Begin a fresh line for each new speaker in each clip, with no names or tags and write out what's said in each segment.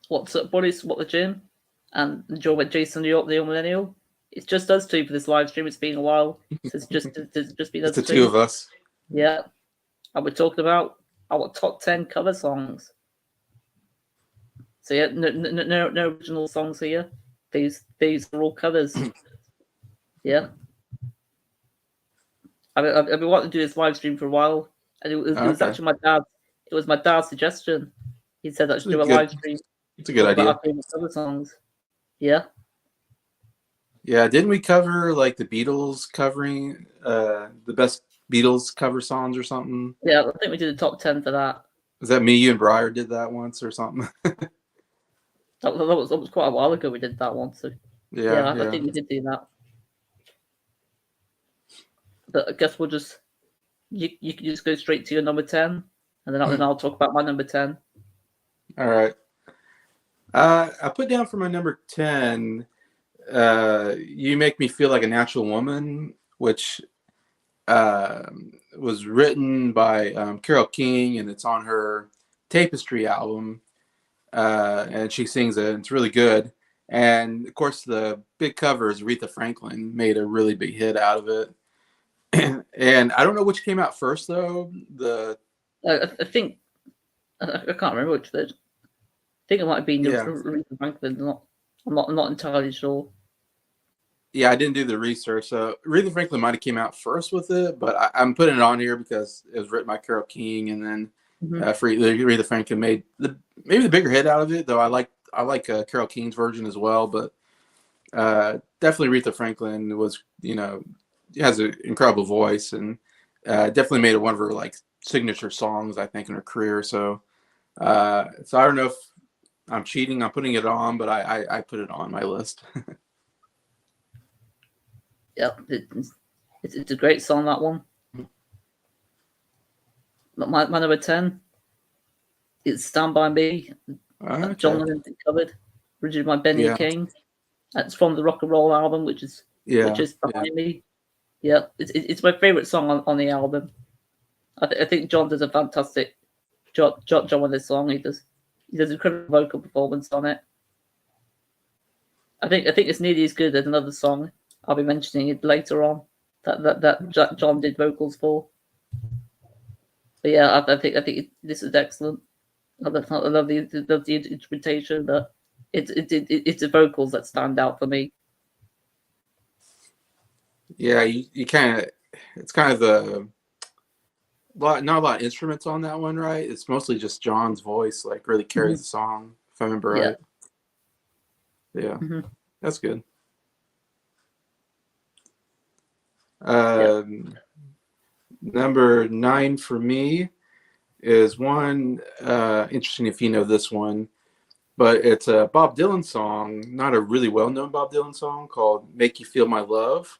What's up, buddies? What the gym? And enjoy with Jason the Old Millennial. It's just us two for this live stream. It's been a while. So it's just been
It's
us
the two of us.
Yeah. And we're talking about our top 10 cover songs. So yeah, no original songs here. These are all covers. Yeah. I've been wanting to do this live stream for a while, and it was actually my dad. It was my dad's suggestion. He said I should do a live stream.
It's a good idea.
About our favorite cover songs. Yeah.
Yeah, didn't we cover like the Beatles covering the best Beatles cover songs or something?
Yeah, I think we did a top 10 for that.
Was that me, you, and Briar did that once or something?
that was quite a while ago. We did that once. So yeah, I think we did do that. But I guess we'll just you can just go straight to your number 10, and then I'll talk about my number 10.
All right. I put down for my number 10. You Make Me Feel Like a Natural Woman, which was written by Carole King, and it's on her Tapestry album, and she sings it, and it's really good. And of course, the big cover is Aretha Franklin made a really big hit out of it. And I don't know which came out first, though.
I think I can't remember which did. I think it might have been Aretha Franklin. I'm not entirely sure.
Yeah, I didn't do the research. So Aretha Franklin might have came out first with it, but I'm putting it on here because it was written by Carole King, and then Aretha Franklin made maybe the bigger hit out of it. Though I like Carole King's version as well, but definitely Aretha Franklin was has an incredible voice, and definitely made it one of her like signature songs, I think, in her career. So I don't know if I'm cheating. I'm putting it on, but I put it on my list.
Yeah, it's a great song, that one. My number 10 is Stand By Me. Okay. John Lennon covered, originally by Benny King. It's from the Rock and Roll album, which is behind me. Yeah, it's my favorite song on the album. I think John does a fantastic job on this song. He does an incredible vocal performance on it. I think it's nearly as good as another song I'll be mentioning it later on that John did vocals for. But yeah, I think this is excellent. I love the instrumentation, but it's the vocals that stand out for me.
Yeah, you kind of, it's kind of not a lot of instruments on that one, right? It's mostly just John's voice, like really carries the song, if I remember right. Yeah, that's good. Number 9 for me is one interesting if you know this one, but it's a Bob Dylan song, not a really well-known Bob Dylan song, called "Make You Feel My Love."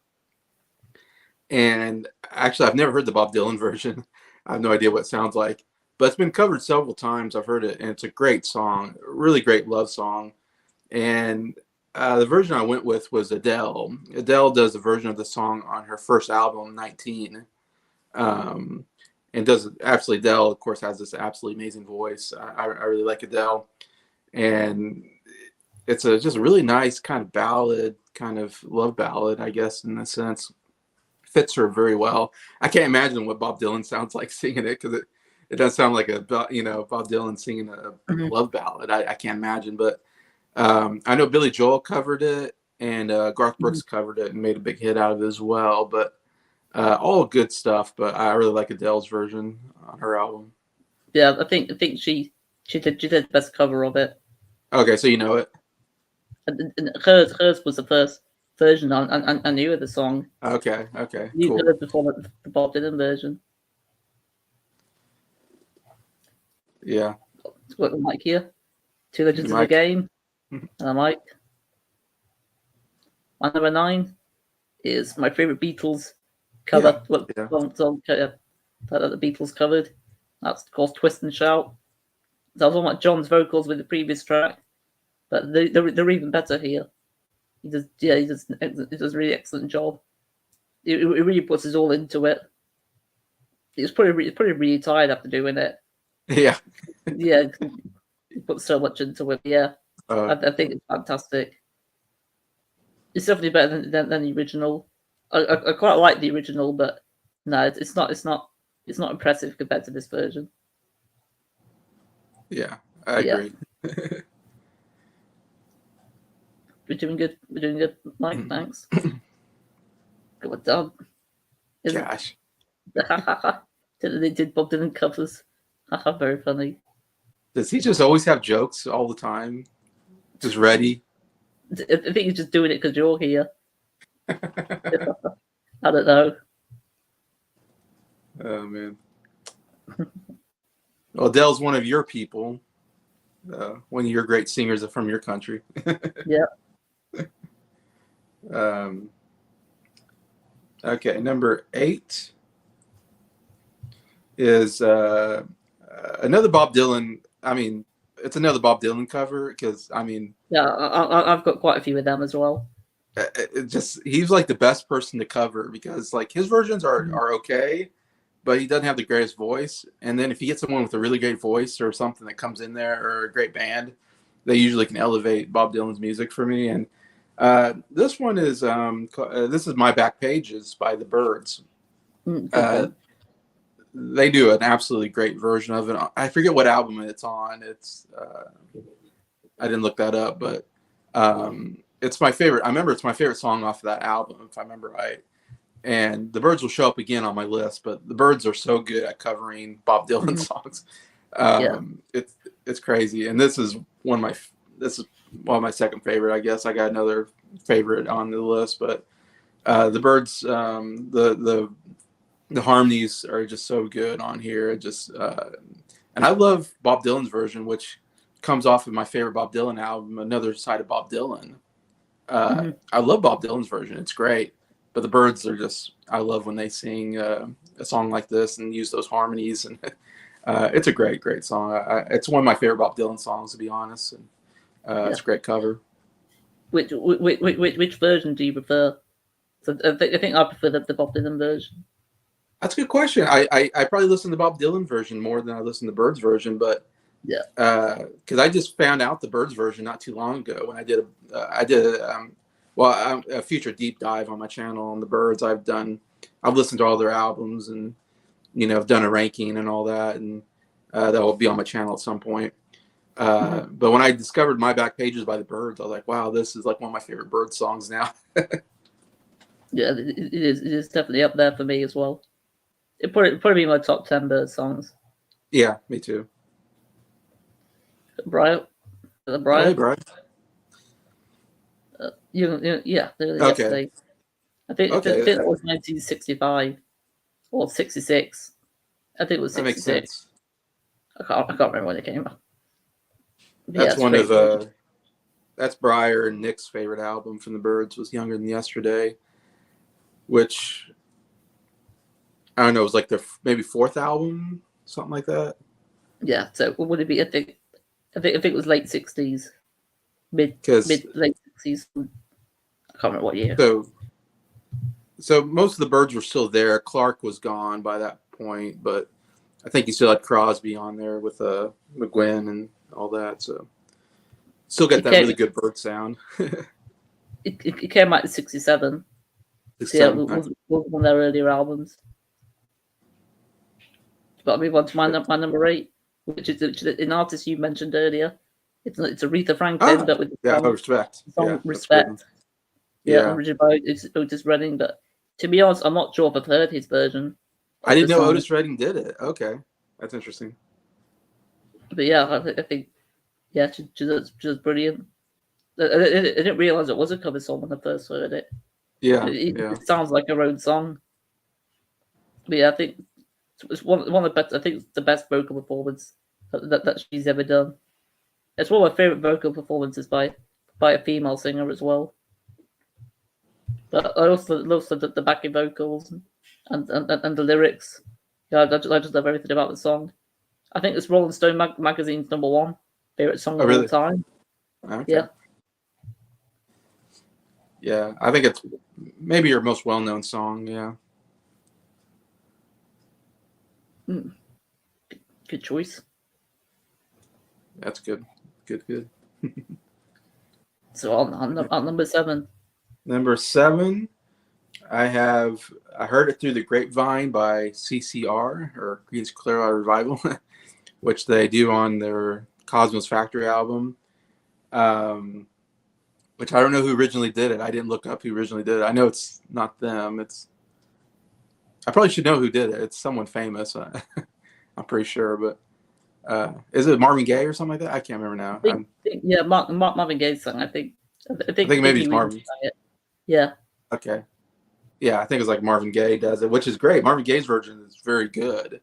And actually, I've never heard the Bob Dylan version. I have no idea what it sounds like, but it's been covered several times. I've heard it, and it's a great song, a really great love song. And the version I went with was Adele. Adele does a version of the song on her first album, 19. And does absolutely, Adele, of course, has this absolutely amazing voice. I really like Adele. And it's just a really nice kind of ballad, kind of love ballad, I guess, in a sense. Fits her very well. I can't imagine what Bob Dylan sounds like singing it, because it does sound like Bob Dylan singing a love ballad. I can't imagine, but I know Billy Joel covered it, and Garth Brooks covered it and made a big hit out of it as well. But all good stuff. But I really like Adele's version on her album.
Yeah, I think she did the best cover of it.
Okay, so you know it.
And hers was the first version I knew of the song.
Okay,
you cool. Heard before the Bob Dylan version.
Yeah.
It's got the mic here. 2 Legends of the Game. And a mic. My number 9 is my favorite Beatles cover. Song that the Beatles covered. That's of course Twist and Shout. So I was talking about John's vocals with the previous track, but they're even better here. He does a really excellent job. It really puts us all into it. He was probably really tired after doing it.
Yeah.
Yeah. put so much into it. Yeah, I think it's fantastic. It's definitely better than the original. I quite like the original, but no, it's not impressive compared to this version.
Yeah, I agree.
We're doing good. Mike, thanks. Good job.
Gosh.
They did Bob Dylan covers. Very funny.
Does he just always have jokes all the time? Just ready?
I think he's just doing it because you're here. I don't know.
Oh, man. Well, Adele's one of your people. One of your great singers from your country.
Yeah.
Okay, number 8 is another Bob Dylan. I mean, it's another Bob Dylan cover because, I mean...
Yeah, I've got quite a few of them as well.
He's like the best person to cover because like his versions are okay, but he doesn't have the greatest voice. And then if you get someone with a really great voice or something that comes in there or a great band, they usually can elevate Bob Dylan's music for me. And this one is this is My Back Pages by the Byrds. They do an absolutely great version of it. I forget what album it's on. It's I didn't look that up, but it's my favorite. I remember it's my favorite song off of that album, if I remember right. And the Byrds will show up again on my list, but the Byrds are so good at covering Bob Dylan songs. It's crazy. And this is one of my second favorite, I guess. I got another favorite on the list, but the Byrds, the harmonies are just so good on here. And I love Bob Dylan's version, which comes off of my favorite Bob Dylan album, Another Side of Bob Dylan. I love Bob Dylan's version. It's great. But the Byrds are I love when they sing a song like this and use those harmonies. And it's a great, great song. It's one of my favorite Bob Dylan songs, to be honest. And it's a great cover.
Which version do you prefer? So I think I prefer the Bob Dylan version.
That's a good question. I probably listen to the Bob Dylan version more than I listen to the Byrds version, but because I just found out the Byrds version not too long ago when I did a future deep dive on my channel on the Byrds. I've listened to all their albums and I've done a ranking and all that, and that will be on my channel at some point. But when I discovered My Back Pages by the Byrds, I was like, wow, this is like one of my favorite Byrds songs now.
Yeah, it is definitely up there for me as well. It'd probably be my top 10 Byrds songs.
Yeah, me too.
Brian?
Hey, Brian.
Yeah,
yesterday.
I think that was 1965 or 66. I think it was 66. That makes sense. I can't remember when it came out.
That's one of that's Briar and Nick's favorite album from the Byrds was Younger Than Yesterday, which I don't know, it was like their maybe 4th album, something like that.
Yeah, so what would it be? I think it was late 60s, mid late 60s. I can't remember what year.
So most of the Byrds were still there. Clark was gone by that point, but I think you still had Crosby on there with McGuinn and all that. So still got that really good Byrd sound.
it came out in 67. Yeah, was one of their earlier albums. But I move on to my number 8, which is an artist you mentioned earlier. It's Aretha Franklin, but with the song,
Respect.
Respect.
Yeah,
original by Otis Redding. But to be honest, I'm not sure if I've heard his version.
I didn't know Otis Redding did it. Okay, that's interesting.
But yeah, I think she's brilliant. I didn't realize it was a cover song when I first heard it.
Yeah,
it sounds like her own song. But yeah, I think it's one of the best. I think it's the best vocal performance that she's ever done. It's one of my favorite vocal performances by a female singer as well. But I also love the backing vocals and the lyrics. Yeah, I just love everything about the song. I think it's Rolling Stone magazine's #1 favorite song of all time.
Okay.
Yeah.
Yeah, I think it's maybe your most well-known song. Yeah.
Good choice.
That's good. Good.
So on number 7.
Number 7, I heard it through the grapevine by CCR, or Creedence Clearwater Revival, which they do on their Cosmos Factory album. Which I don't know who originally did it. I didn't look up who originally did it. I know it's not them. I probably should know who did it. It's someone famous. I'm pretty sure, but is it Marvin Gaye or something like that? I can't remember now.
Yeah, Marvin Gaye's song. I think
maybe it's Marvin.
Yeah.
Okay. Yeah, I think it's like Marvin Gaye does it, which is great. Marvin Gaye's version is very good.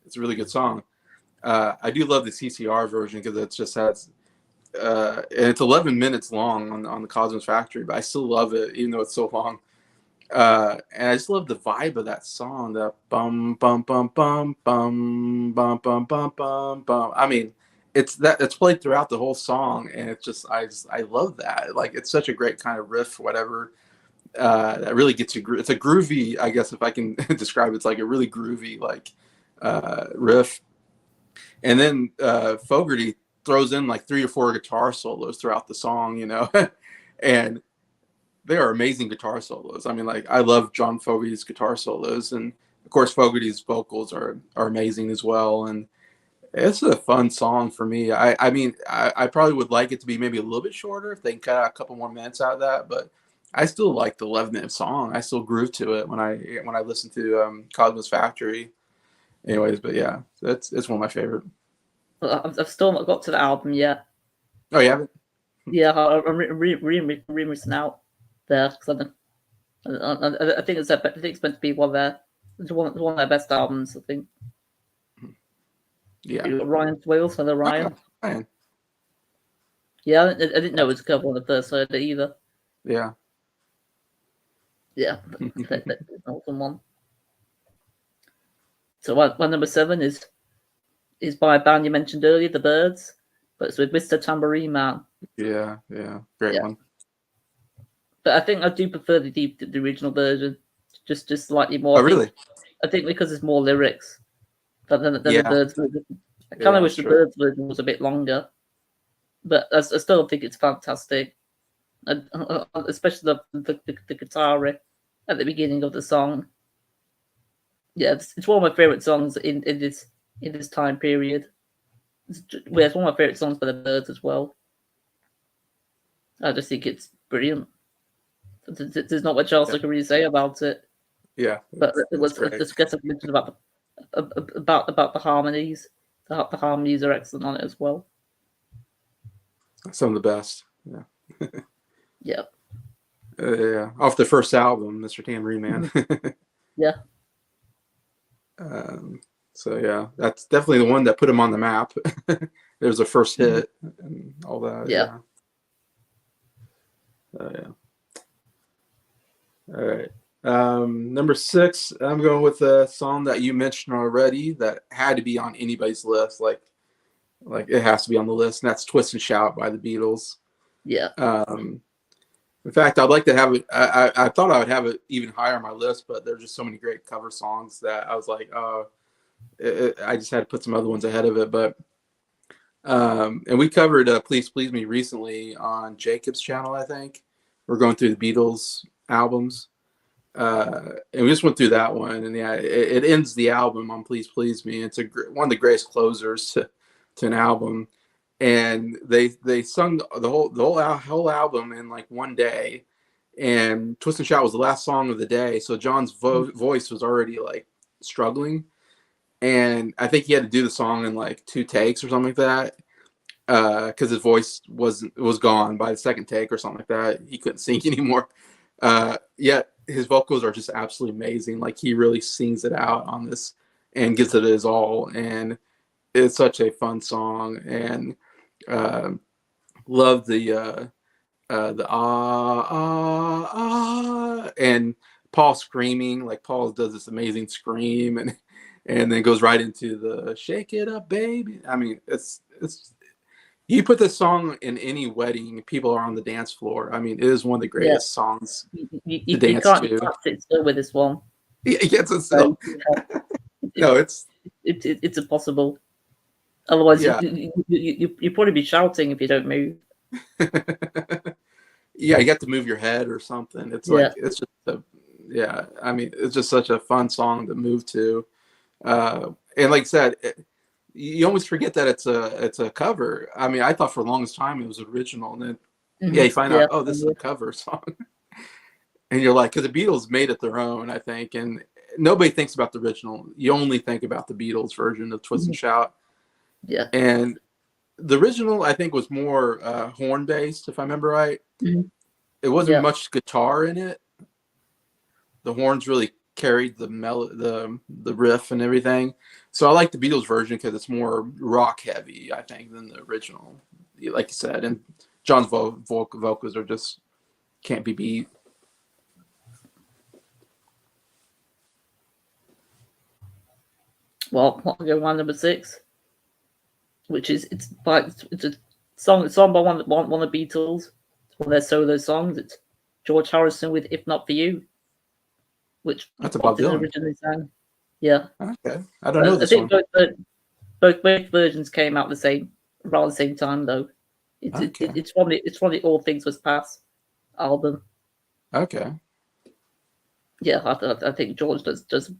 It's a really good song. I do love the CCR version because it just has, and it's 11 minutes long on the Cosmos Factory, but I still love it even though it's so long. And I just love the vibe of that song. The bum bum bum bum bum bum bum bum bum bum. I mean, it's played throughout the whole song, and it's just I love that. Like, it's such a great kind of riff, whatever. That really gets you. It's a groovy, I guess, if I can describe it. It's like a really groovy riff. And then Fogerty throws in like 3 or 4 guitar solos throughout the song, and they are amazing guitar solos. I mean, like, I love John Fogerty's guitar solos, and of course Fogerty's vocals are amazing as well. And it's a fun song for me. I mean, I probably would like it to be maybe a little bit shorter if they can cut out a couple more minutes out of that, but I still like the 11-minute song. I still groove to it when I listen to Cosmos Factory. Anyways, but yeah, it's one of my favorite.
I've still not got to the album yet.
Oh, you haven't?
Yeah, I'm really missing out there because I think it's meant to be one of their best albums. I think.
Yeah.
Ryan's Wheels for the Ryan.
Ryan.
Yeah, I didn't know it was a cover on the first heard it either.
Yeah.
Yeah, that's an awesome one. So my number 7 is by a band you mentioned earlier, The Byrds, but it's with Mr. Tambourine Man.
Yeah, great one.
But I think I do prefer the original version, just slightly more.
Oh, really?
I think because there's more lyrics than the Byrds version. I kind of wish the Byrds version was a bit longer, but I still think it's fantastic, especially the guitar riff at the beginning of the song. Yeah, it's one of my favorite songs in this time period. It's one of my favorite songs by the Byrds as well. I just think it's brilliant. There's not much else I can really say about it.
Yeah,
but just get some mention about the harmonies. The harmonies are excellent on it as well.
Some of the best. Yeah.
Yeah.
Yeah. Off the first album, Mr. Tambourine Man.
Yeah.
So yeah, that's definitely the one that put him on the map. It was a first hit and all that.
Yeah.
Yeah. All right. Number 6, I'm going with a song that you mentioned already that had to be on anybody's list. Like it has to be on the list, and that's "Twist and Shout" by the Beatles.
Yeah.
In fact, I'd like to have it. I thought I would have it even higher on my list, but there's just so many great cover songs that I was like, I just had to put some other ones ahead of it. But and we covered "Please Please Me" recently on Jacob's channel. I think we're going through the Beatles albums, and we just went through that one. And yeah, it ends the album on "Please Please Me." It's one of the greatest closers to an album. And they sung the whole album in like one day, and "Twist and Shout" was the last song of the day. So John's voice was already like struggling, and I think he had to do the song in like 2 takes or something like that, because his voice was gone by the second take or something like that. He couldn't sing anymore. Yet his vocals are just absolutely amazing. Like, he really sings it out on this and gives it his all, and it's such a fun song. And love the and Paul screaming. Like, Paul does this amazing scream, and then goes right into the "Shake It Up, Baby." I mean, it's you put this song in any wedding, people are on the dance floor. I mean, it is one of the greatest songs
you can't sit still with this one.
Yeah, it's still. No, it's
impossible. Otherwise,
Yeah.
you'd probably be shouting if you don't move.
Yeah, you got to move your head or something. It's like it's just yeah. I mean, it's just such a fun song to move to. And like I said, you almost forget that it's a cover. I mean, I thought for the longest time it was original, and then you find out, oh, this is a cover song, and you're like, because the Beatles made it their own, I think, and nobody thinks about the original. You only think about the Beatles version of Twist and Shout.
Yeah.
And the original, I think, was more horn based, if I remember right. It wasn't much guitar in it. The horns really carried the riff and everything. So I like the Beatles version because it's more rock heavy, I think, than the original. Like you said, and John's vocals are just can't be beat.
Well, I'll go on number 6, which is it's a song by one of the Beatles. It's one of their solo songs. It's George Harrison with "If Not for You," which
that's Bob Dylan
originally sang. Yeah.
Okay, I don't know this
I think
one.
both versions came out around the same time though. It's from the All Things Must Pass album.
Okay.
Yeah, I think George does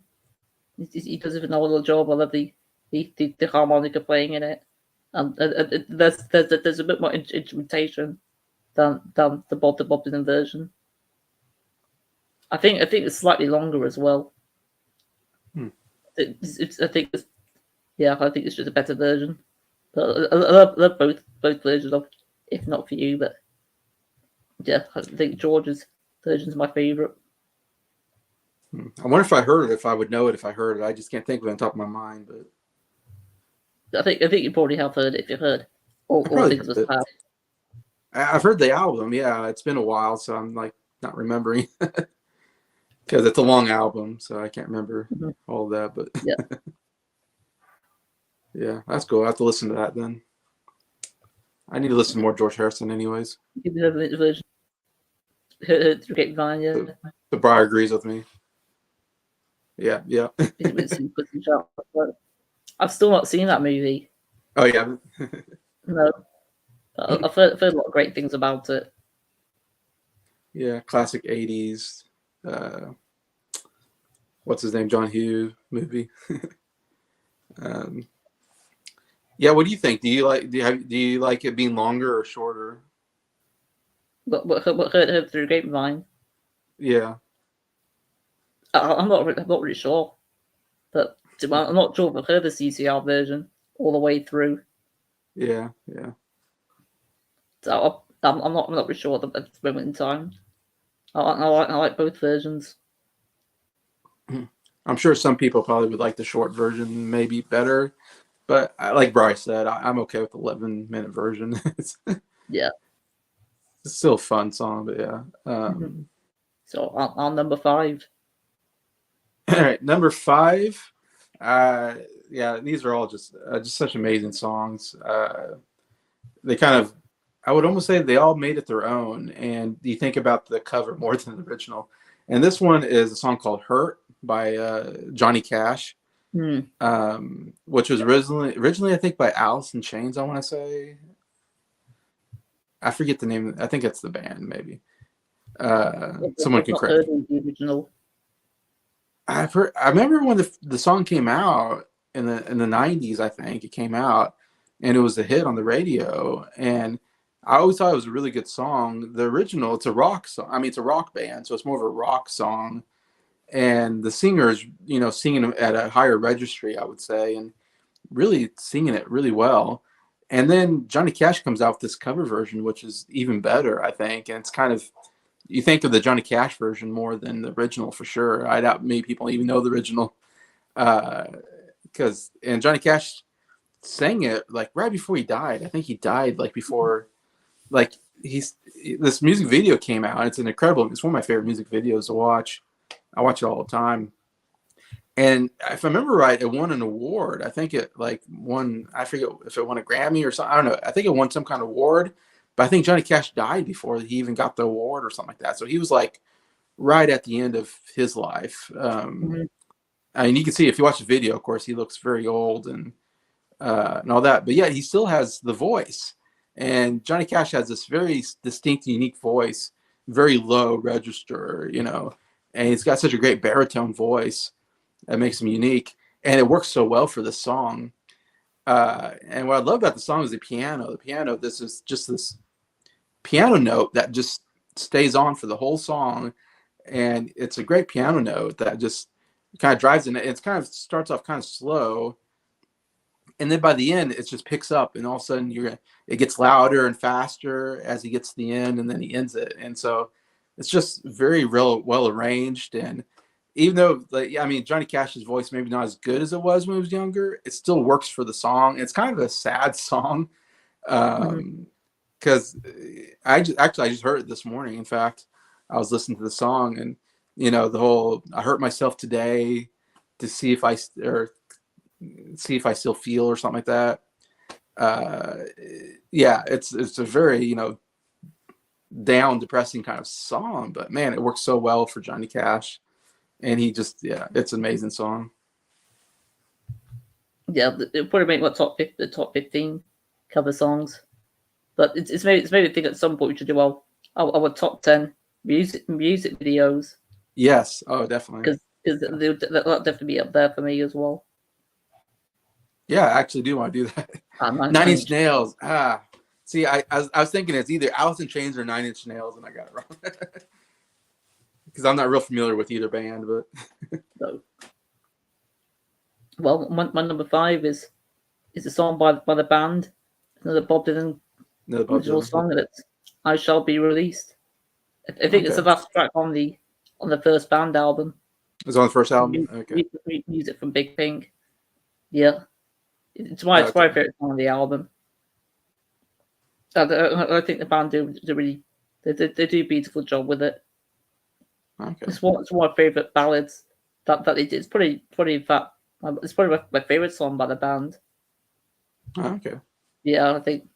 he does a phenomenal job. I love the harmonica playing in it, and there's a bit more instrumentation than the Bob Dylan version. I think it's slightly longer as well. I think it's just a better version. But I love both versions of "If Not for You," but yeah, I think George's version is my favorite.
I wonder if I heard it, if I would know it if I heard it. I just can't think of it on top of my mind. But
I think you probably have heard it if you heard All Things Must Pass.
I've heard the album. Yeah, it's been a while, so I'm like not remembering because it's a long album, so I can't remember all of that. But yeah, that's cool. I have to listen to that then. I need to listen to more George Harrison, anyways.
The
Briar agrees with me. Yeah.
I've still not seen that movie.
Oh yeah.
No, I've heard a lot of great things about it.
Yeah, classic '80s. What's his name? John Hughes movie. Yeah, what do you think? Do you like it being longer or shorter?
What heard through grapevine?
Yeah.
I'm not really sure, but I'm not sure if I've heard the CCR version all the way through.
Yeah.
So I'm not really sure at this moment in time. I like both versions.
I'm sure some people probably would like the short version maybe better, but like Bryce said, I'm okay with the 11-minute version.
Yeah.
It's still a fun song, but yeah.
So on number 5.
All right, number 5. Yeah, these are all just such amazing songs. They kind of, I would almost say they all made it their own, and you think about the cover more than the original. And this one is a song called "Hurt" by Johnny Cash, which was originally I think by Alice in Chains. I want to say, I forget the name. I think it's the band, maybe. Someone can correct me.
The original.
I remember when the song came out in the 90s. I think it came out, and it was a hit on the radio. And I always thought it was a really good song. The original, it's a rock song. I mean, it's a rock band, so it's more of a rock song. And the singer is, singing at a higher registry, I would say, and really singing it really well. And then Johnny Cash comes out with this cover version, which is even better, I think. And it's kind of, you think of the Johnny Cash version more than the original for sure. I doubt many people even know the original. And Johnny Cash sang it like right before he died. I think he died like before, like this music video came out. It's one of my favorite music videos to watch. I watch it all the time. And if I remember right, it won an award. I think it won, I forget if it won a Grammy or something. I don't know. I think it won some kind of award, but I think Johnny Cash died before he even got the award or something like that. So he was like right at the end of his life. I mean, you can see if you watch the video, of course, he looks very old, and and all that. But yeah, he still has the voice. And Johnny Cash has this very distinct, unique voice, very low register, and he's got such a great baritone voice that makes him unique. And it works so well for this song. And what I love about the song is the piano. The piano, this is just this piano note that just stays on for the whole song. And it's a great piano note that just kind of drives in. It kind of starts off kind of slow. And then by the end, it just picks up, and all of a sudden it gets louder and faster as he gets to the end, and then he ends it. And so it's just very well arranged. And even though, Johnny Cash's voice maybe not as good as it was when he was younger, it still works for the song. It's kind of a sad song, because I just heard it this morning. In fact, I was listening to the song, and the whole "I hurt myself today to see if I still feel" or something like that. It's a very down, depressing kind of song, but man, it works so well for Johnny Cash, and it's an amazing song.
Yeah, it'll probably make the top 15 cover songs, but it's made me think at some point we should do our top 10 music videos.
Yes, oh definitely,
because that'll definitely be up there for me as well.
Yeah, I actually do want to do that. 9 Inch Nails. See, I was thinking it's either Alice in Chains or 9 Inch Nails, and I got it wrong. Because I'm not real familiar with either band, but.
So, well, my number 5 is a song by the band, another Bob Dylan original song, and it's "I Shall Be Released." I think it's the last track on the first band album.
It's on the first album. Okay.
Music from Big Pink. Yeah. It's my favorite song on the album. I think the band do a beautiful job with it.
Okay.
It's one of my favorite ballads that they did. It's probably my favorite song by the band.
Okay.
Yeah, I think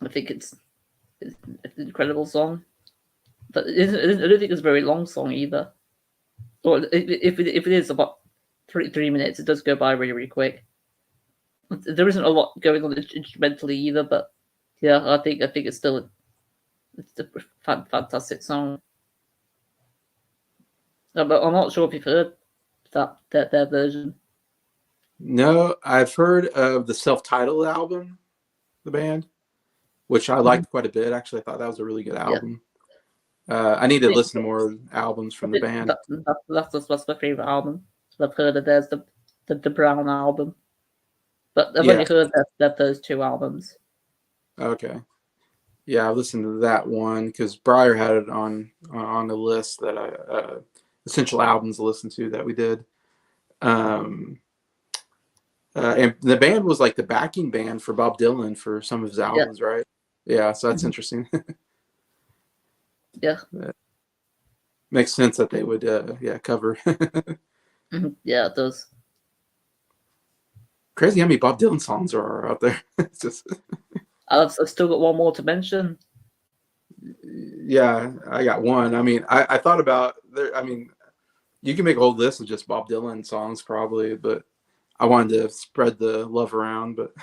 it's an incredible song, but I don't think it's a very long song either. Or if it is about 3 minutes, it does go by really, really quick. There isn't a lot going on instrumentally either, but yeah, I think it's still a fantastic song. But I'm not sure if you've heard their version.
No, I've heard of the self-titled album, the band, which I liked quite a bit. Actually, I thought that was a really good album. Yeah. I need to listen to more albums from the band.
That's my favorite album. I've heard of theirs, the Brown album. But I've only heard those 2 albums.
Okay. Yeah, I listened to that one because Breyer had it on the list that essential albums to listen to that we did. And the band was like the backing band for Bob Dylan for some of his albums, right? Yeah, so that's interesting.
Yeah.
Makes sense that they would cover.
Yeah, it does.
Crazy how many Bob Dylan songs are out there. It's just
I've still got one more to mention.
Yeah, I got one. I thought about there. You can make a whole list of just Bob Dylan songs probably, but I wanted to spread the love around. But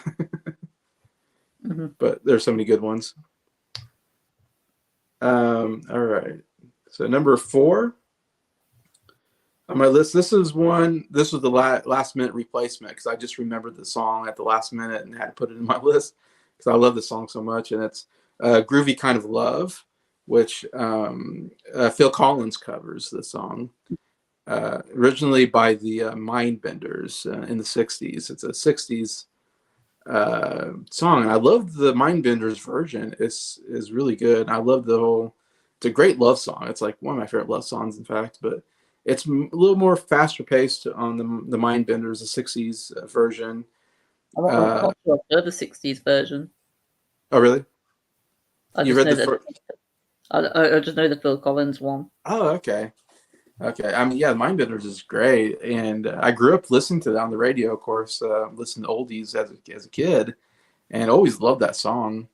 but there's so many good ones. All right. So number 4 on my list. This was the last minute replacement because I just remembered the song at the last minute and had to put it in my list because I love this song so much. And it's "Groovy Kind of Love," which Phil Collins covers the song. Originally by the Mindbenders in the 60s. It's a 60s song. And I love the Mindbenders version. It's really good. I love it's a great love song. It's like one of my favorite love songs, in fact, but it's a little more faster paced on the Mindbenders, the 60s version.
I'm not sure I've heard the 60s version.
Oh, really?
I just know the Phil Collins one.
Oh, okay. Okay. The Mindbenders is great. And I grew up listening to that on the radio, of course, listening to oldies as a kid, and always loved that song.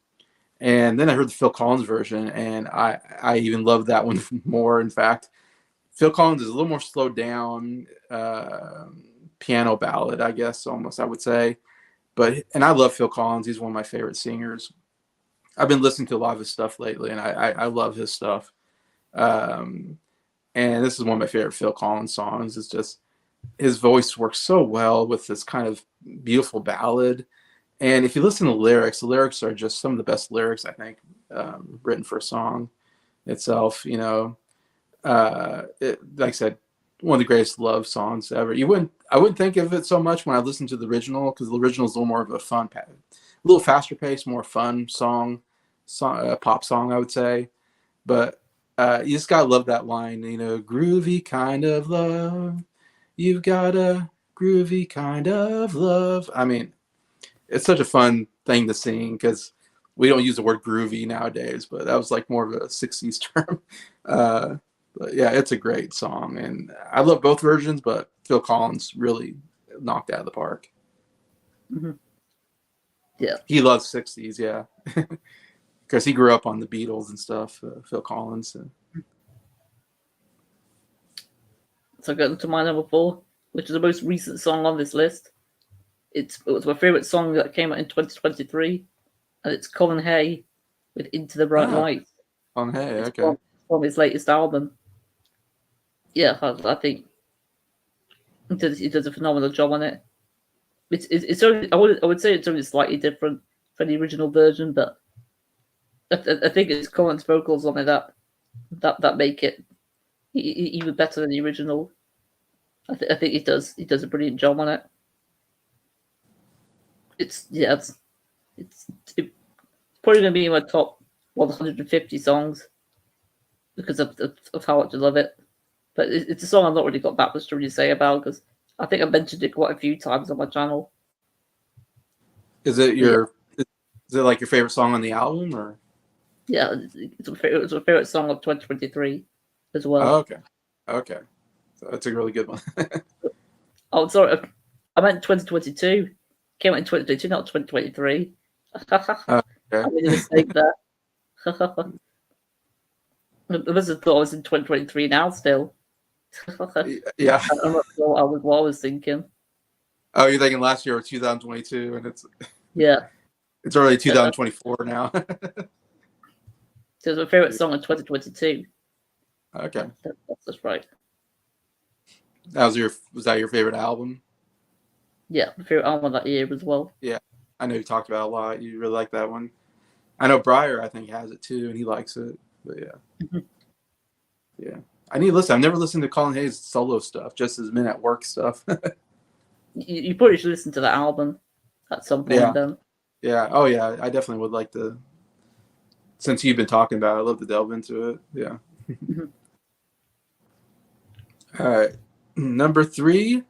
And then I heard the Phil Collins version, and I even loved that one more. In fact, Phil Collins is a little more slowed down, piano ballad, I guess, almost, I would say. And I love Phil Collins. He's one of my favorite singers. I've been listening to a lot of his stuff lately, and I love his stuff. And this is one of my favorite Phil Collins songs. It's just his voice works so well with this kind of beautiful ballad. And if you listen to the lyrics are just some of the best lyrics, I think, written for a song itself. Like I said, one of the greatest love songs ever. I wouldn't think of it so much when I listen to the original, because the original is a little more of a fun, a little faster paced, more fun pop song, I would say. But you just gotta love that line, groovy kind of love. You've got a groovy kind of love. I mean, it's such a fun thing to sing, because we don't use the word groovy nowadays, but that was like more of a 60s term. But yeah, it's a great song, and I love both versions, but Phil Collins really knocked it out of the park.
Mm-hmm. Yeah.
He loves 60s, yeah. Because he grew up on the Beatles and stuff, Phil Collins.
So going to my number 4, which is the most recent song on this list. It was my favorite song that came out in 2023, and it's Colin Hay with "Into the Bright Light."
Colin Hay, okay.
From his latest album. Yeah, I think he does a phenomenal job on it. It's only, I would say it's only slightly different from the original version, but I think it's Colin's vocals on it that make it even better than the original. I think he does a brilliant job on it. It's probably going to be in my top 150 songs because of how much I love it. But it's a song I've not really got that much to really say about, because I think I mentioned it quite a few times on my channel.
Is it like your favorite song on the album, or?
Yeah, it's my favorite song of 2023 as well.
Oh, okay. So that's a really good one.
Oh, sorry, I meant 2022. Came out in 2022, not 2023.
Okay.
I made a mistake there. I must have thought I was in 2023 now still.
Yeah.
I'm not sure what I was thinking.
Oh, you're thinking last year was 2022, and it's already 2024 now.
So it's my favorite song of 2022.
Okay.
That's right.
Was that your favorite album?
Yeah, my favorite album that year as well.
Yeah, I know you talked about it a lot. You really like that one. I know Breyer, I think, has it too, and he likes it. But yeah.
Mm-hmm.
Yeah. I need to listen. I've never listened to Colin Hayes' solo stuff, just his Men at Work stuff.
you probably should listen to that album at some point.
Yeah.
Then.
Yeah. Oh, yeah. I definitely would like to. Since you've been talking about it, I'd love to delve into it. Yeah.
Mm-hmm.
All right. Number 3.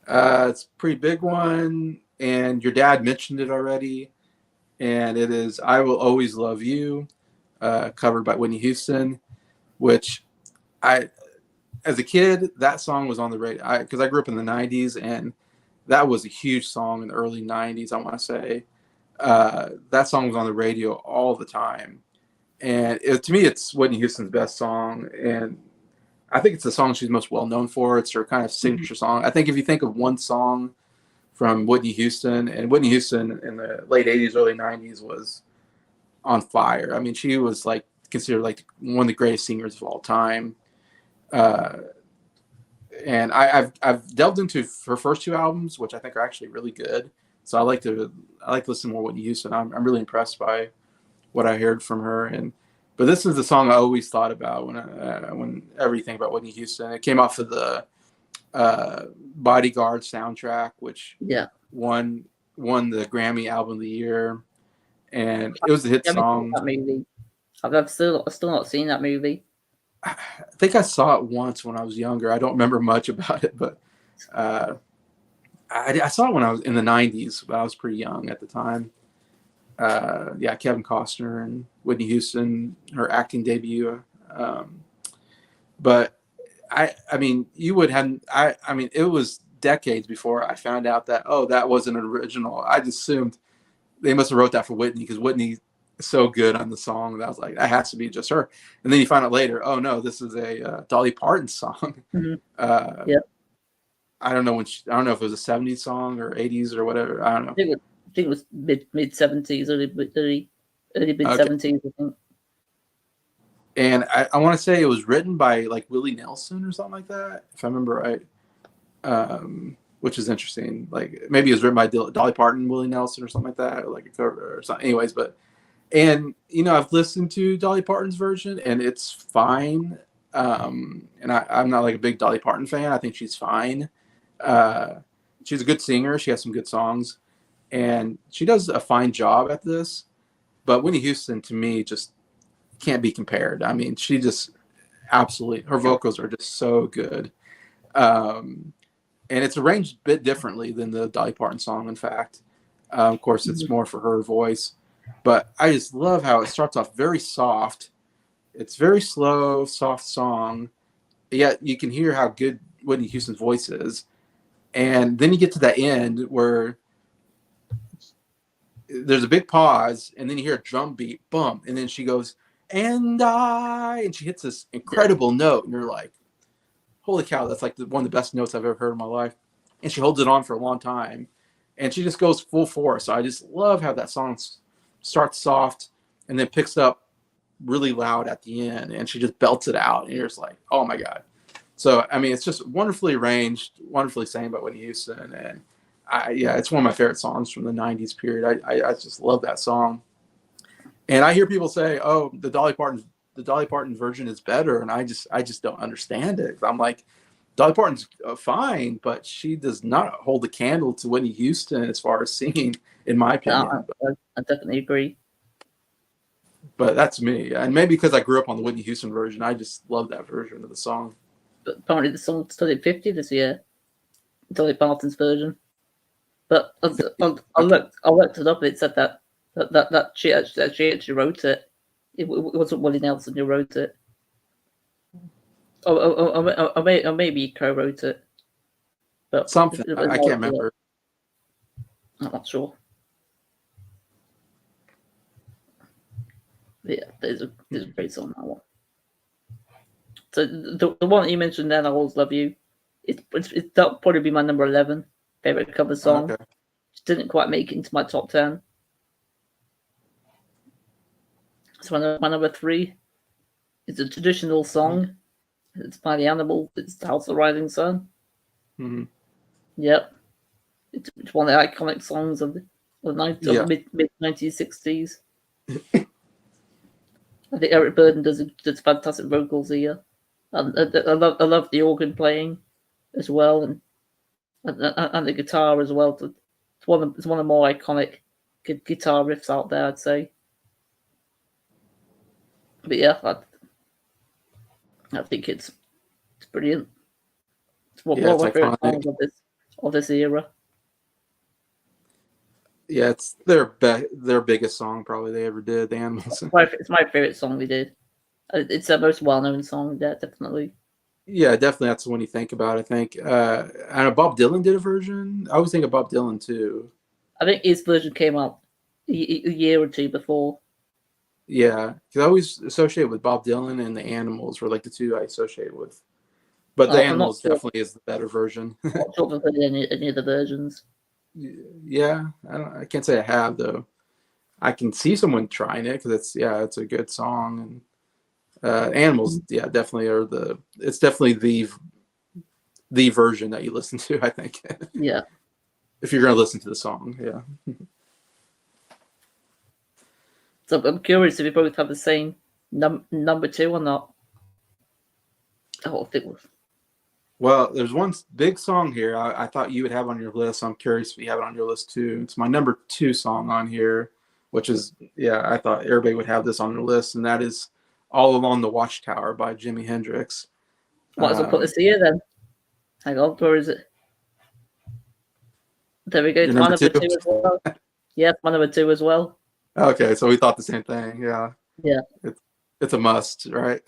It's a pretty big one, and your dad mentioned it already. And it is "I Will Always Love You," covered by Whitney Houston, which as a kid, that song was on the radio, because I grew up in the 90s, and that was a huge song in the early 90s, I want to say. That song was on the radio all the time. And to me, it's Whitney Houston's best song. And I think it's the song she's most well known for. It's her kind of signature song. I think if you think of one song from Whitney Houston, and Whitney Houston in the late 80s, early 90s was on fire. I mean, she was like considered like one of the greatest singers of all time. And I've delved into her first 2 albums, which I think are actually really good. So I like to listen more to Whitney Houston. I'm really impressed by what I heard from her. But this is the song I always thought about when everything about Whitney Houston. It came off of the Bodyguard soundtrack, which won the Grammy Album of the Year, and it was a hit song.
That movie. I've still not seen that movie.
I think I saw it once when I was younger. I don't remember much about it, but I saw it when I was in the 90s, but I was pretty young at the time. Kevin Costner and Whitney Houston, her acting debut. But I mean, it was decades before I found out that, that wasn't an original. I just assumed they must have wrote that for Whitney, because Whitney is so good on the song that I was like, that has to be just her. And then you find out later, oh no, this is a Dolly Parton song.
Mm-hmm.
I don't know I don't know if it was a 70s song or 80s or whatever. I don't know.
I think it was mid 70s, early mid
Okay.
70s. I think.
And I want to say it was written by like Willie Nelson or something like that, if I remember right. Which is interesting. Like maybe it was written by Dolly Parton, Willie Nelson, or something like that, or like a cover or something. Anyways, and I've listened to Dolly Parton's version, and it's fine. And I'm not like a big Dolly Parton fan. I think she's fine. She's a good singer. She has some good songs, and she does a fine job at this. But Whitney Houston, to me, just can't be compared. I mean, she just absolutely, her vocals are just so good. And it's arranged a bit differently than the Dolly Parton song, in fact. Of course, it's more for her voice. But I just love how it starts off very soft. It's very slow, soft song. Yet you can hear how good Whitney Houston's voice is. And then you get to that end where there's a big pause, and then you hear a drum beat, bump, and then she goes, and she hits this incredible note, and you're like, holy cow, that's like one of the best notes I've ever heard in my life. And she holds it on for a long time, and she just goes full force. So I just love how that song starts soft and then picks up really loud at the end, and she just belts it out, and you're just like, oh my God. So, I mean, it's just wonderfully arranged, wonderfully sang by Whitney Houston, and it's one of my favorite songs from the 90s period. I just love that song. And I hear people say, oh, the Dolly Parton version is better, and I just don't understand it. I'm like, Dolly Parton's fine, but she does not hold the candle to Whitney Houston as far as singing, in my opinion.
I definitely agree.
But that's me, and maybe because I grew up on the Whitney Houston version, I just love that version of the song.
But apparently, the song studied 50 this year, Dolly Parton's version. But I looked it up. It said that she actually wrote it. It wasn't Willie Nelson who wrote it. Or maybe he co-wrote it. But
something I can't remember.
I'm not sure. But yeah, there's a great song, that one. So the one that you mentioned then, "I'll Always Love You," that'll probably be my number 11 favorite cover song.
Okay.
Just didn't quite make it into my top 10. So my number 3 is a traditional song. It's by the Animals. It's "The House of Rising Sun."
Mm-hmm.
Yep, it's one of the iconic songs of the mid 1960s. I think Eric Burdon does fantastic vocals here. I love the organ playing as well, and the guitar as well. It's one of the more iconic guitar riffs out there, I'd say. But yeah, I think it's brilliant. It's one of my favorite songs of this era.
Yeah, it's their biggest song probably they ever did, the Animals.
It's my favorite song they did. It's their most well-known song, yeah, definitely.
Yeah, definitely. That's the one you think about, I think. I know Bob Dylan did a version. I always think of Bob Dylan, too.
I think his version came out a year or two before.
Yeah, because I always associate with Bob Dylan and the Animals were like the two I associate with. But the Animals definitely is the better version.
I'm not sure if I've heard any of the versions.
Yeah, I can't say I have, though. I can see someone trying it because it's a good song. And Animals, yeah, definitely it's definitely the version that you listen to, I think.
Yeah.
If you're going to listen to the song, yeah.
So I'm curious if you both have the same number 2 or not. Oh, I think was.
Well, there's one big song here I thought you would have on your list. I'm curious if you have it on your list too. It's my number 2 song on here, which is, I thought everybody would have this on their list, and that is "All Along the Watchtower" by Jimi Hendrix.
Might as well put this here then. Hang on, where is it? There we go. It's my number 2 as well. Yeah, my number 2 as well.
Okay, so we thought the same thing. Yeah.
Yeah.
It's a must, right?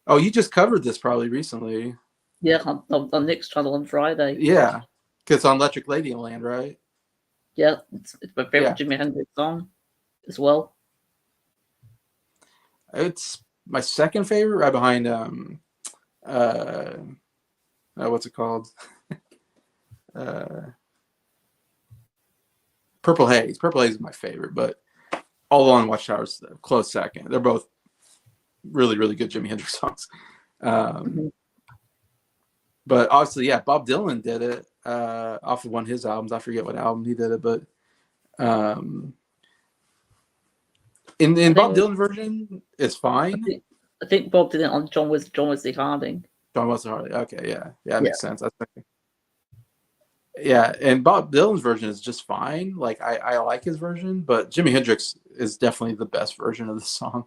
Oh, you just covered this probably recently.
Yeah, on Nick's channel on Friday.
Yeah, because it's on Electric Ladyland, right?
Yeah, it's my favorite Jimi Hendrix song as well.
It's my second favorite, right behind what's it called? Purple Haze. Purple Haze is my favorite, but All Along Watchtower is a close second. They're both really, really good Jimi Hendrix songs. But obviously, yeah, Bob Dylan did it off of one of his albums. I forget what album he did it, but in Bob Dylan version, it's fine.
I think Bob did it on John Wesley Harding.
John Wesley Harding. Okay, yeah, that makes sense. Yeah, and Bob Dylan's version is just fine. Like I like his version, but Jimi Hendrix is definitely the best version of the song.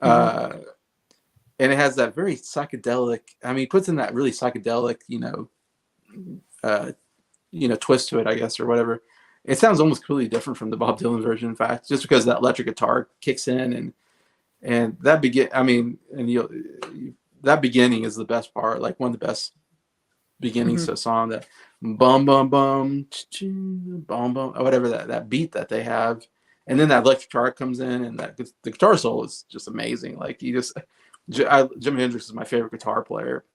And it has that very psychedelic. I mean, he puts in that really psychedelic, twist to it, I guess, or whatever. It sounds almost completely different from the Bob Dylan version, in fact, just because that electric guitar kicks in and that that beginning is the best part, like one of the best beginnings to a song. That bum bum bum bum bum, whatever that beat that they have, and then that electric guitar comes in, and the guitar solo is just amazing. Like Jimi Hendrix is my favorite guitar player.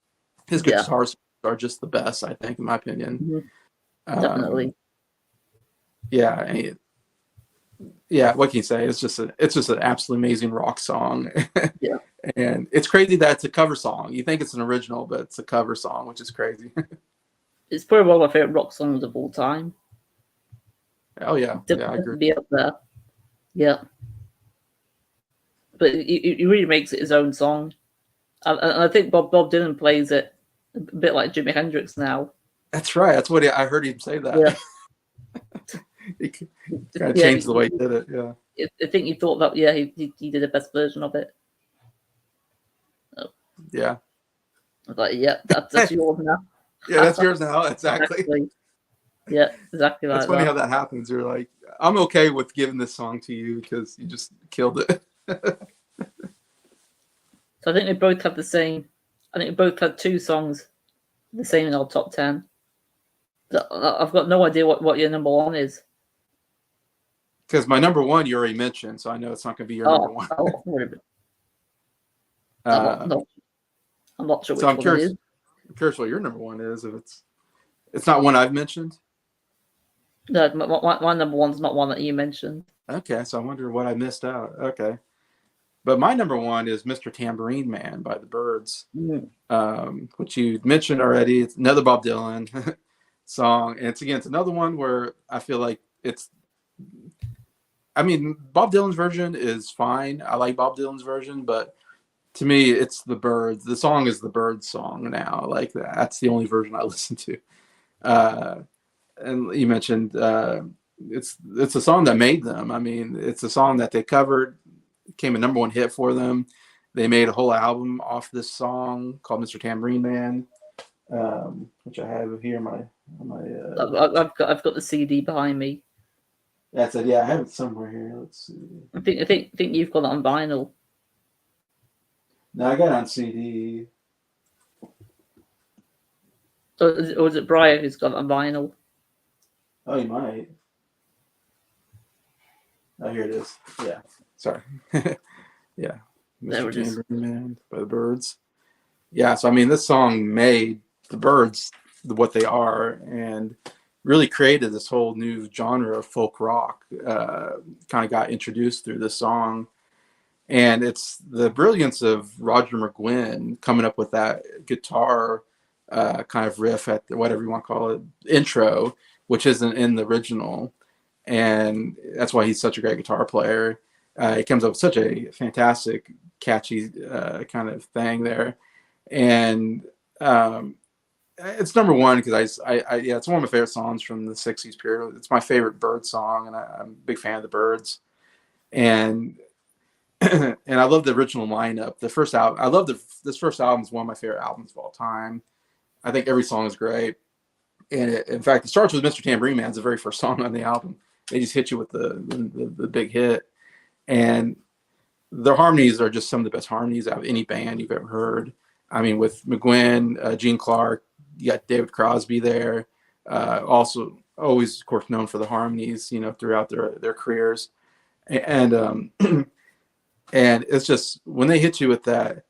His guitars are just the best, I think, in my opinion.
Definitely.
Yeah, what can you say? It's just an absolutely amazing rock song.
Yeah.
And it's crazy that it's a cover song. You think it's an original, but it's a cover song, which is crazy.
It's probably one of my favorite rock songs of all time.
Oh yeah, I agree.
Be up there. Yeah. But he really makes it his own song, and I think Bob Dylan plays it a bit like Jimi Hendrix now.
That's right. That's what I heard him say that.
Yeah.
He kind of changed the way he did it. Yeah.
I think he thought that. Yeah, he did the best version of it. Oh.
Yeah.
I was like, yeah, that's yours now.
Yeah, that's yours now. Exactly.
Yeah, exactly.
That's funny how that happens. You're like, I'm okay with giving this song to you because you just killed it.
So I think we both have the same. I think we both had two songs the same in our top 10. I've got no idea what your number one is.
Because my number one you already mentioned, so I know it's not going to be your number one.
I'm not sure.
So I'm curious what your number one is. If it's not one I've mentioned.
No, my number one's not one that you mentioned.
Okay, so I wonder what I missed out. Okay, but my number one is "Mr. Tambourine Man" by the Byrds, which you mentioned already. It's another Bob Dylan song, and it's another one where I feel like Bob Dylan's version is fine. I like Bob Dylan's version, but to me, it's the Byrds. The song is the Byrds song now. Like that's the only version I listen to. And you mentioned it's a song that made them. I mean, it's a song that they covered, became a number one hit for them. They made a whole album off this song called "Mr. Tambourine Man," which I have here.
I've got the CD behind me.
That's it. Yeah, I have it somewhere here. Let's see.
I think you've got it on vinyl.
No, I got it on CD.
Or is it Brian who's got it on vinyl?
Oh, you might. Oh, here it is. Yeah. Sorry. Yeah.
There it is.
Man by the Byrds. Yeah. So, I mean, this song made the Byrds what they are and really created this whole new genre of folk rock. Kind of got introduced through this song. And it's the brilliance of Roger McGuinn coming up with that guitar kind of riff at whatever you want to call it, intro, which isn't in the original. And that's why he's such a great guitar player. He comes up with such a fantastic, catchy kind of thing there. And it's number one because it's one of my favorite songs from the 60s period. It's my favorite Byrds song, and I'm a big fan of the Byrds. And I love the original lineup. The first album, I love this first album is one of my favorite albums of all time. I think every song is great. And in fact, it starts with "Mr. Tambourine Man" is the very first song on the album. They just hit you with the big hit. And their harmonies are just some of the best harmonies out of any band you've ever heard. I mean, with McGuinn, Gene Clark, you got David Crosby there. Also, always, of course, known for the harmonies, throughout their careers. And and it's just when they hit you with that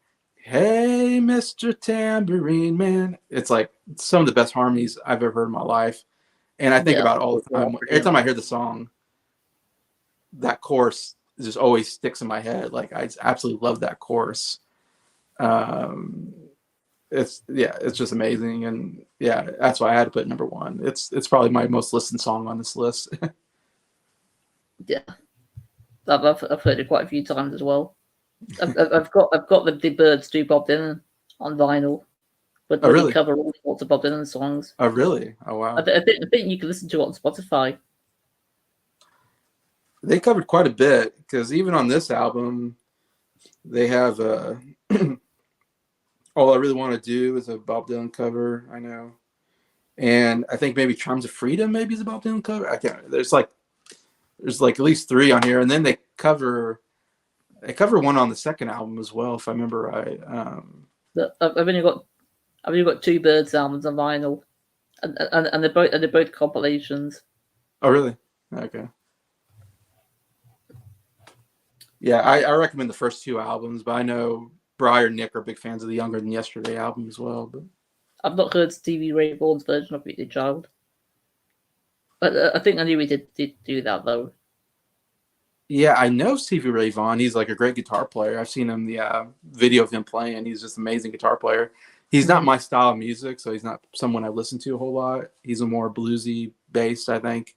"Hey, Mr. Tambourine Man." It's like some of the best harmonies I've ever heard in my life. And I think about it all the time. Every time I hear the song, that chorus just always sticks in my head. Like I absolutely love that chorus. It's just amazing, and yeah, that's why I had to put number one. It's probably my most listened song on this list.
Yeah, I've heard it quite a few times as well. I've got the Birds do Bob Dylan on vinyl, but
Oh,
they
really?
cover all sorts of Bob Dylan songs.
Oh, really? Oh, wow.
I think you can listen to it on Spotify.
They covered quite a bit, because even on this album, they have All I Really Want to Do is a Bob Dylan cover, I know. And I think maybe Charms of Freedom maybe is a Bob Dylan cover. I can't. There's like at least 3 on here, and then they cover one on the second album as well, if I remember right.
I've only got 2 Birds albums on vinyl, and they're both compilations.
Oh, really? Okay. Yeah, I recommend the first 2 albums, but I know Briar and Nick are big fans of the Younger Than Yesterday album as well. But
I've not heard Stevie Ray Vaughan's version of Beat the Child, but I think I knew he did do that though.
Yeah, I know Stevie Ray Vaughan. He's like a great guitar player. I've seen him the video of him playing. He's just an amazing guitar player. He's not my style of music, so he's not someone I listen to a whole lot. He's a more bluesy based, I think,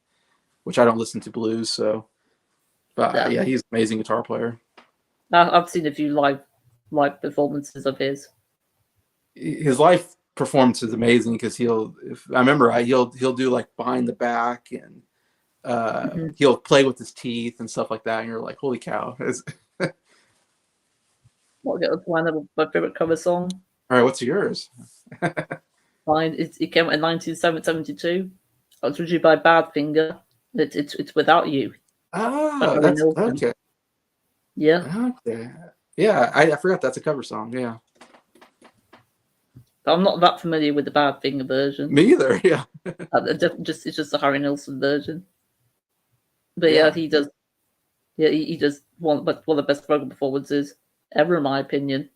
which I don't listen to blues. So, but yeah, he's an amazing guitar player.
I've seen a few live performances of his.
His live performance is amazing, because he'll do like behind the back, and he'll play with his teeth and stuff like that, and you're like, holy cow.
What get one of my favorite cover song?
All right, what's yours?
Mine, it came out in 1972. It was originally by Badfinger. It's Without You.
Oh, that's okay.
Yeah.
Okay. Yeah, I forgot that's a cover song. Yeah.
But I'm not that familiar with the Badfinger version.
Me either. Yeah.
It's just the Harry Nilsson version. But yeah, he does. Yeah, he does one of the best vocal performances ever, in my opinion.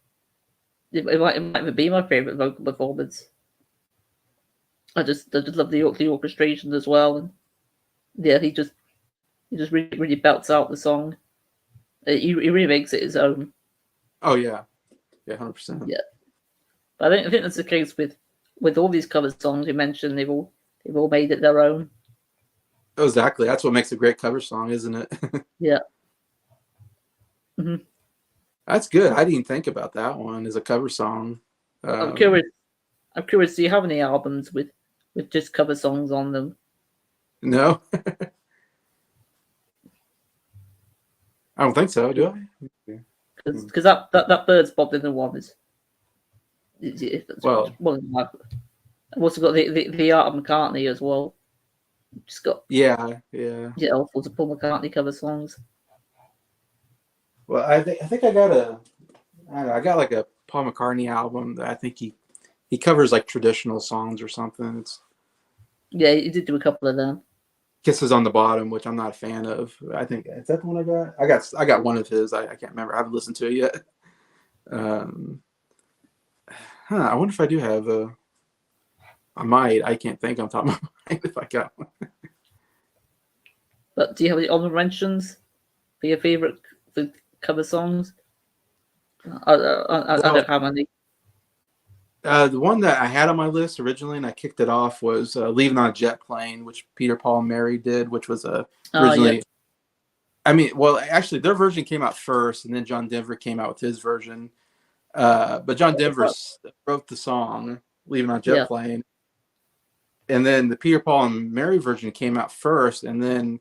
It might even be my favorite vocal performance. I just love the orchestration as well, and yeah, he just really belts out the song. He really makes it his own.
Oh yeah, 100%.
Yeah, but I think that's the case with all these cover songs you mentioned. They've all made it their own.
Oh, exactly. That's what makes a great cover song, isn't it?
Yeah. Mm-hmm.
That's good. I didn't think about that one as a cover song.
I'm curious. Do you have any albums with just cover songs on them?
No. I don't think so. Do I?
Because that Birds Bob Dylan one is well. I've also got the Art of McCartney as well. Just got all sorts of Paul McCartney cover songs.
Well, I think I got like a Paul McCartney album that I think he covers like traditional songs or something.
Yeah, he did do a couple of them.
Kisses on the Bottom, which I'm not a fan of. I think is that the one I got. I got one of his. I can't remember. I haven't listened to it yet. I wonder if I do have a. I might. I can't think on top of my mind if I got one.
But do you have any honorable mentions for your favorite cover songs? I don't have any.
The one that I had on my list originally, and I kicked it off, was "Leaving on a Jet Plane," which Peter, Paul, and Mary did, which was originally. I mean, well, actually, their version came out first, and then John Denver came out with his version. But John Denver wrote the song "Leaving on a Jet Plane," and then the Peter, Paul, and Mary version came out first, and then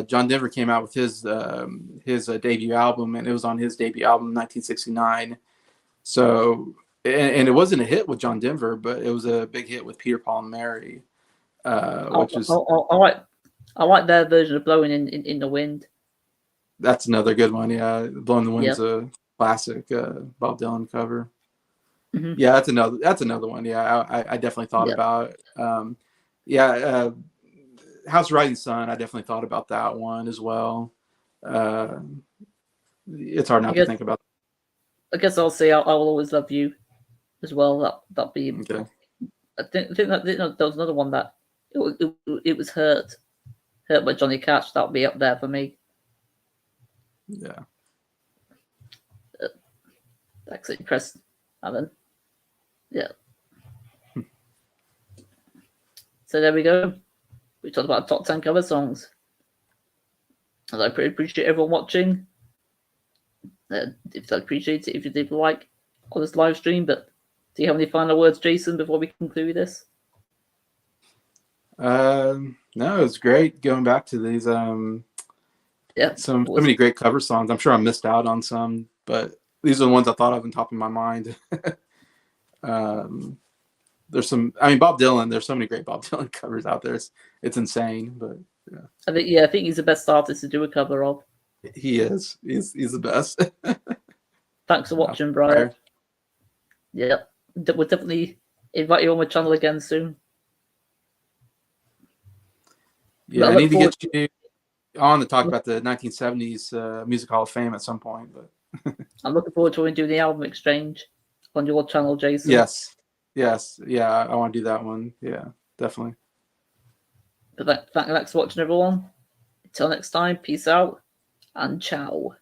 John Denver came out with his debut album, and it was on his debut album in 1969. So. And it wasn't a hit with John Denver, but it was a big hit with Peter, Paul, and Mary, which is.
I like their version of "Blowing in the Wind."
That's another good one. Yeah, "Blowing in the Wind's a classic Bob Dylan cover. Mm-hmm. Yeah, that's another one. Yeah, I definitely thought about. House of Rising Sun. I definitely thought about that one as well. It's hard not to think about.
I guess I'll say I will always love you as well. That'd be.
Okay.
I think that there was another one that it was hurt by Johnny Cash. That'll be up there for me.
Yeah.
Actually, press Alan. Yeah. So there we go. We talked about top 10 cover songs. And I pretty appreciate everyone watching. If I appreciate it, if you did like on this live stream. But do you have any final words, Jason, before we conclude this?
No, it's great going back to these. So many great cover songs. I'm sure I missed out on some, but these are the ones I thought of on top of my mind. There's some. I mean, Bob Dylan. There's so many great Bob Dylan covers out there. It's insane. But yeah,
I think he's the best artist to do a cover of.
He is. He's the best.
Thanks for watching, Brian. Yeah, we'll definitely invite you on my channel again soon.
Yeah, I need to get you on to talk about the 1970s Music Hall of Fame at some point. But
I'm looking forward to doing the album exchange on your channel, Jason.
Yes. Yeah, I want to do that one. Yeah, definitely.
But thanks for watching, everyone. Until next time, peace out and ciao.